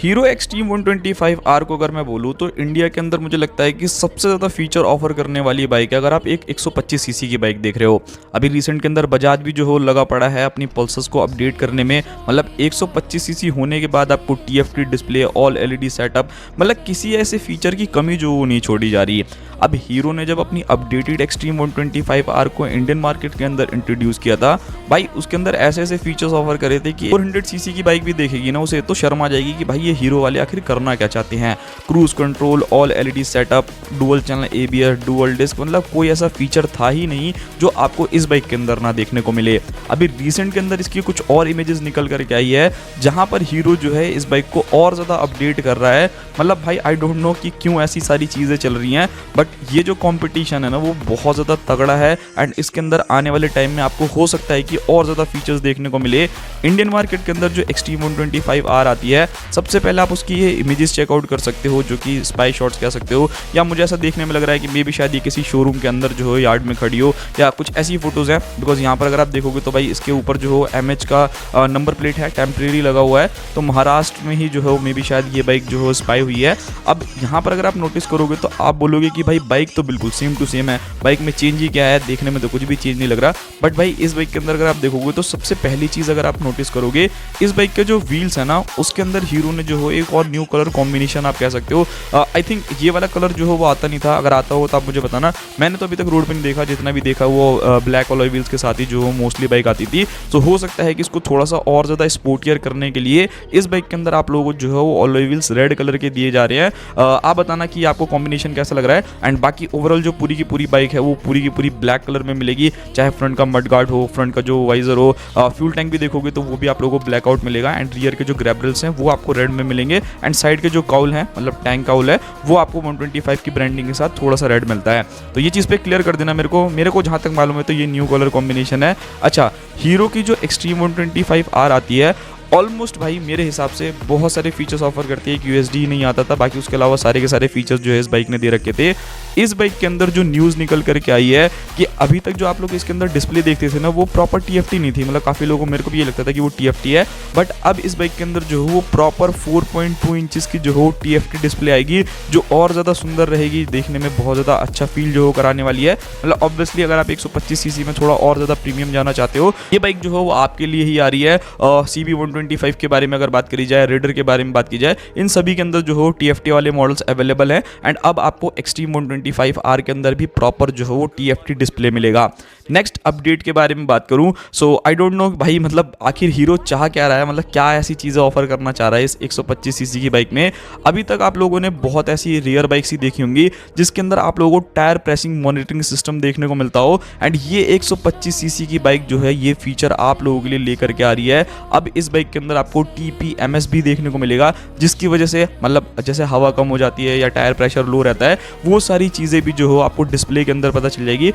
Hero extreme 125R को अगर मैं बोलूँ तो इंडिया के अंदर मुझे लगता है कि सबसे ज़्यादा फीचर ऑफर करने वाली बाइक है। अगर आप एक 125 सीसी की बाइक देख रहे हो, अभी रिसेंट के अंदर बजाज भी जो हो लगा पड़ा है अपनी पल्सर्स को अपडेट करने में। मतलब 125 सीसी होने के बाद आपको TFT display, all LED setup, मतलब किसी ऐसे फीचर की कमी जो वो नहीं छोड़ी जा रही है। अब हीरो ने जब अपनी अपडेटेड एक्सट्रीम 125R को इंडियन मार्केट के अंदर इंट्रोड्यूस किया था, भाई उसके अंदर ऐसे ऐसे फीचर्स ऑफर करे थे कि 400 सीसी की बाइक भी देखेगी ना उसे तो शर्म आ जाएगी कि भाई ये हीरो वाले आखिर करना क्या चाहते हैं। Cruise control, all LED setup, dual channel ABS, dual disc, मतलब कोई ऐसा फीचर था ही नहीं जो आपको इस बाइक के अंदर ना देखने को मिले। अभी रिसेंट के अंदर इसकी कुछ और इमेजेस निकल करके आई है जहां पर हीरो जो है इस बाइक को और ज़्यादा अपडेट कर रहा है। मतलब भाई आई डोंट नो कि क्यों ऐसी सारी चीज़ें चल रही हैं, बट ये जो कंपटीशन है ना वो बहुत ज़्यादा तगड़ा है। एंड इसके अंदर आने वाले टाइम में आपको हो सकता है कि और ज़्यादा फीचर्स देखने को मिले। इंडियन मार्केट के अंदर जो एक्सट्रीम 125R आती है, सबसे पहले आप उसकी ये इमेजेस चेकआउट कर सकते हो जो कि स्पाई शॉट्स कह सकते हो, या मुझे ऐसा देखने में लग रहा है कि मे भी शायद ये किसी शोरूम के अंदर जो है यार्ड में खड़ी हो या कुछ ऐसी फोटोज़ हैं। बिकॉज यहाँ पर अगर आप देखोगे तो भाई इसके ऊपर जो हो MH का नंबर प्लेट है, टेम्प्रेरी लगा हुआ है, तो महाराष्ट्र में ही जो है मे भी शायद ये बाइक जो है स्पाई हुई है। अब यहाँ पर अगर आप नोटिस करोगे तो आप बोलोगे कि भाई बाइक तो बिल्कुल सेम टू सेम है, बाइक में चेंज ही क्या है, देखने में तो कुछ भी चेंज नहीं लग रहा। बट भाई इस बाइक के अंदर अगर आप देखोगे तो सबसे पहली चीज़ अगर आप नोटिस करोगे, इस बाइक के जो व्हील्स है ना उसके अंदर हीरो ने जो हो एक और न्यू कलर कॉम्बिनेशन आप कह सकते हो। आई थिंक ये वाला कलर जो हो वो आता नहीं था, अगर आता हो तो आप मुझे बताना। मैंने तो अभी तक रोड पे नहीं देखा, जितना भी देखा वो ब्लैक अलॉय व्हील्स के साथ ही जो मोस्टली बाइक आती थी। तो हो सकता है कि इसको थोड़ा सा और ज़्यादा स्पोर्टियर करने के लिए इस बाइक के अंदर आप लोगों को जो है वो अलॉय व्हील्स रेड कलर के दिए जा रहे हैं। आप बताना कि आपको कॉम्बिनेशन कैसा लग रहा है। एंड बाकी ओवरऑल जो पूरी की पूरी बाइक है वो पूरी की पूरी ब्लैक कलर में मिलेगी, चाहे फ्रंट का मड गार्ड हो, फ्रंट का जो वाइजर हो, फ्यूल टैंक भी देखोगे तो वो भी आप लोगों को ब्लैक आउट मिलेगा। एंड रियर के जो ग्रैब रेल्स हैं वो आपको रेड में मिलेंगे। एंड साइड के जो काउल हैं, मतलब टैंक काउल है, वो आपको 125 की ब्रांडिंग के साथ थोड़ा सा रेड मिलता है। तो ये चीज़ पे क्लियर कर देना मेरे को जहाँ तक मालूम है तो ये न्यू कलर कॉम्बिनेशन है। अच्छा, हीरो की जो एक्सट्रीम 125R आती है ऑलमोस्ट भाई मेरे हिसाब से बहुत सारे फीचर्स ऑफर करती है। एक USD नहीं आता था, बाकी उसके अलावा सारे के सारे फीचर्स जो है इस बाइक ने दे रखे थे। इस बाइक के अंदर जो न्यूज़ निकल करके आई है कि अभी तक जो आप लोग इसके अंदर डिस्प्ले देखते थे ना वो प्रॉपर TFT नहीं थी। मतलब काफ़ी लोगों, मेरे को भी ये लगता था कि वो TFT है, बट अब इस बाइक के अंदर जो है वो प्रॉपर 4.2 इंचेस की जो हो TFT डिस्प्ले आएगी, जो और ज़्यादा सुंदर रहेगी, देखने में बहुत ज़्यादा अच्छा फील जो हो कराने वाली है। मतलब ऑब्वियसली अगर आप 125 सीसी में थोड़ा और ज़्यादा प्रीमियम जाना चाहते हो, ये बाइक जो है वो आपके लिए ही आ रही है। CB125 के बारे में अगर बात करी जाए, रेडर के बारे में बात की जाए, इन सभी के अंदर जो हो TFT वाले मॉडल्स अवेलेबल हैं। एंड अब आपको एक्सट्रीम 125R के अंदर भी प्रॉपर जो है वो TFT डिस्प्ले मिलेगा। नेक्स्ट अपडेट के बारे में बात करूं, सो आई डोंट नो भाई, मतलब आखिर हीरो चाह क्या रहा है, मतलब क्या ऐसी चीज़ें ऑफर करना चाह रहा है इस 125 सीसी की बाइक में। अभी तक आप लोगों ने बहुत ऐसी रेयर बाइक्स ही देखी होंगी जिसके अंदर आप लोगों को टायर प्रेसिंग मॉनिटरिंग सिस्टम देखने को मिलता हो। एंड ये 125 सीसी की बाइक जो है ये फीचर आप लोगों के लिए लेकर के आ रही है। अब इस बाइक के अंदर आपको TPMS भी देखने को मिलेगा, जिसकी वजह से मतलब जैसे हवा कम हो जाती है या टायर प्रेशर लो रहता है, वो सारी चीज़ें भी जो हो आपको डिस्प्ले के अंदर पता चल जाएगी।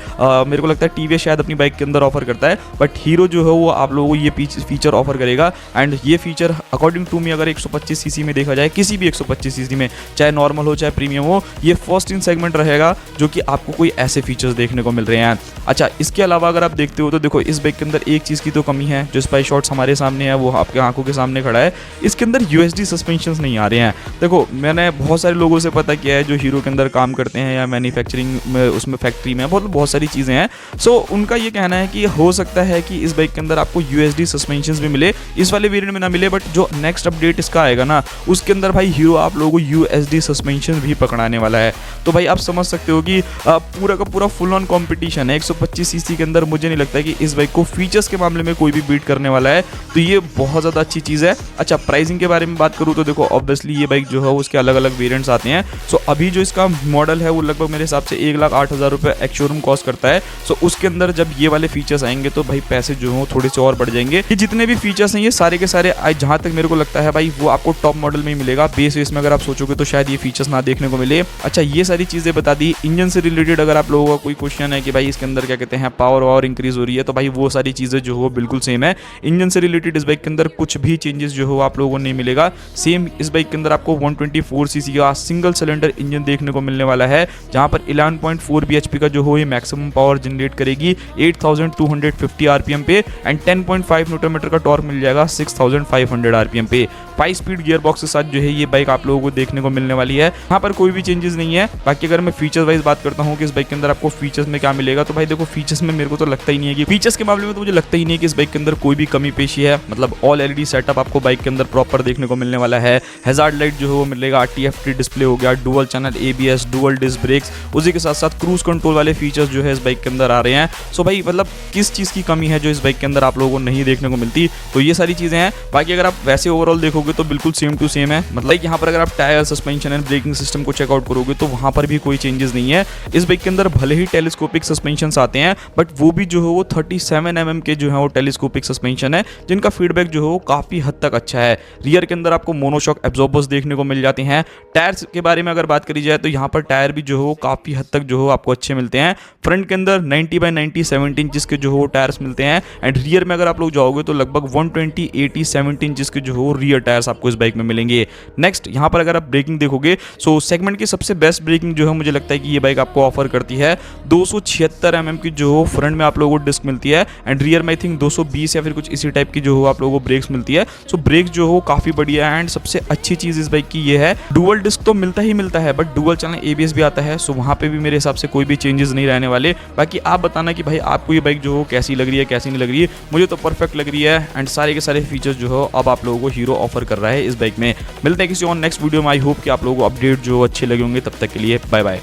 मेरे को लगता है TVS शायद अपनी बाइक के अंदर ऑफर करता है, बट हीरो जो है वो आप लोगों को ये फीचर ऑफर करेगा। एंड ये फीचर अकॉर्डिंग टू मी अगर 125 सीसी में देखा जाए, किसी भी 125 सीसी में, चाहे नॉर्मल हो चाहे प्रीमियम हो, ये फर्स्ट इन सेगमेंट रहेगा जो कि आपको कोई ऐसे फीचर्स देखने को मिल रहे हैं। अच्छा, इसके अलावा अगर आप देखते हो तो देखो इस बाइक के अंदर एक चीज़ की तो कमी है, जो स्पाई शॉट्स हमारे सामने है वो आपके आंखों के सामने खड़ा है, इसके अंदर USD सस्पेंशंस नहीं आ रहे हैं। देखो मैंने बहुत सारे लोगों से पता किया है जो हीरो के अंदर काम करते हैं या मैन्युफैक्चरिंग में, उसमें फैक्ट्री में बहुत सारी चीज़ें हैं। सो उनका ये कहना है कि हो सकता है कि इस बाइक के अंदर आपको USD सस्पेंशंस भी मिले, इस वाले वेरिएंट में ना मिले, बट जो नेक्स्ट अपडेट इसका आएगा ना उसके अंदर भाई हीरो आप लोगों को USD सस्पेंशन भी पकड़ाने वाला है। तो भाई आप समझ सकते हो कि पूरा का पूरा फुल ऑन कॉम्पिटिशन है 125 सीसी के अंदर। मुझे नहीं लगता कि इस बाइक को फीचर्स के मामले में कोई भी बीट करने वाला है, तो ये बहुत ज़्यादा अच्छी चीज़ है। अच्छा, प्राइसिंग के बारे में बात करूँ तो देखो ऑब्वियसली ये बाइक जो है उसके अलग अलग वेरिएंट्स आते हैं। सो अभी जो इसका मॉडल है वो लगभग मेरे हिसाब से 1,08,000 रुपये एक्स शोरूम कॉस्ट करता है। सो उसके अंदर जब ये वाले फीचर्स आएंगे तो भाई पैसे जो हो थोड़े से और बढ़ जाएंगे। ये जितने भी फीचर्स हैं ये सारे के सारे जहाँ तक मेरे को लगता है भाई वो आपको टॉप मॉडल में ही मिलेगा। बेस वेस में अगर आप सोचोगे तो शायद ये फीचर्स ना देखने को मिले। अच्छा, ये सारी चीज़ें बता दी। इंजन से रिलेटेड अगर आप लोगों का कोई क्वेश्चन है कि भाई इसके अंदर क्या कहते हैं पावर इंक्रीज हो रही है, तो भाई वो सारी चीज़ें जो हो बिल्कुल सेम है। इंजन से रिलेटेड इस बाइक के अंदर कुछ भी चेंजेस जो हो आप लोगों को नहीं मिलेगा। सेम इस बाइक के अंदर आपको 124 सीसी का सिंगल सिलेंडर इंजन देखने को मिलने वाला है, जहां पर 11.4 bhp का जो हो ये मैक्सिमम पावर जनरेट करेगी। जाएगी 8250 आरपीएम पे एंड 10.5 न्यूटन मीटर का टॉर्क मिल जाएगा 6500 आरपीएम पे। 5 स्पीड गियर बॉक्स के साथ जो है ये बाइक आप लोगों को देखने को मिलने वाली है। यहाँ पर कोई भी चेंजेस नहीं है। बाकी अगर मैं फीचर्स वाइज बात करता हूँ कि इस बाइक के अंदर आपको फीचर्स में क्या मिलेगा, तो भाई देखो फीचर्स में मेरे को तो लगता ही नहीं है कि फीचर्स के मामले में तो मुझे लगता ही नहीं है कि इस बाइक के अंदर कोई भी कमी पेशी है। मतलब ऑल एलईडी सेटअप आपको बाइक के अंदर प्रॉपर देखने को मिलने वाला है। हैजार्ड लाइट जो है वो मिलेगा, आरटीएफटी डिस्प्ले हो गया, dual channel ABS, dual disc brakes, उसी के साथ साथ क्रूज कंट्रोल वाले फीचर्स जो है इस बाइक के अंदर आ रहे हैं। सो भाई मतलब किस चीज़ की कमी है जो इस बाइक के अंदर आप लोगों को नहीं देखने को मिलती, तो ये सारी चीज़ें हैं। बाकी अगर आप वैसे ओवरऑल देखोगे तो बिल्कुल सेम टू सेम है। मतलब यहाँ पर अगर आप tyre, suspension and braking system को चेकआउट करोगे तो वहाँ पर भी कोई चेंजेस नहीं है। इस बाइक के अंदर भले ही टेलीस्कोपिक सस्पेंशन आते हैं बट वो भी जो है वो 37 mm के जो है वो टेलीस्कोपिक सस्पेंशन है, जिनका फीडबैक जो है वो काफ़ी हद तक अच्छा है। रियर के अंदर आपको मोनोशॉक एब्जॉर्बर्स देखने को मिल जाते हैं। टायर्स के बारे में अगर बात करी जाए तो यहाँ पर टायर भी जो है वो काफ़ी हद तक जो है आपको अच्छे मिलते हैं। फ्रंट के अंदर 90/90 17 इंच के जो है वो टायर्स मिलते हैं एंड रियर में अगर आप लोग जाओगे तो लगभग 120/80 17 इंच के जो है वो रियर टायर्स आपको इस बाइक में मिलेंगे। नेक्स्ट यहाँ पर अगर आप ब्रेकिंग देखोगे सो सेगमेंट की सबसे बेस्ट ब्रेकिंग जो है मुझे लगता है कि ये बाइक आपको ऑफर करती है। 276 mm की जो फ्रंट में आप लोगों को डिस्क मिलती है एंड रियर में आई थिंक 220 या फिर कुछ इसी टाइप की जो हो आप लोगों को ब्रेक्स मिलती है। सो ब्रेक जो हो काफ़ी बढ़िया है एंड सबसे अच्छी चीज़ इस बाइक की ये है डुअल डिस्क तो मिलता ही मिलता है बट डुअल चैनल एबीएस भी आता है। सो वहाँ पे भी मेरे हिसाब से कोई भी चेंजेस नहीं रहने वाले। बाकी आप बताना कि भाई आपको ये बाइक जो हो कैसी लग रही है कैसी नहीं लग रही है। मुझे तो परफेक्ट लग रही है एंड सारे के सारे फीचर्स जो हो अब आप लोगों को हीरो ऑफर कर रहा है इस बाइक में। मिलते हैं किसी और नेक्स्ट वीडियो में। आई होप कि आप लोगों को अपडेट जो अच्छे लगे होंगे। तब तक के लिए बाय बाय।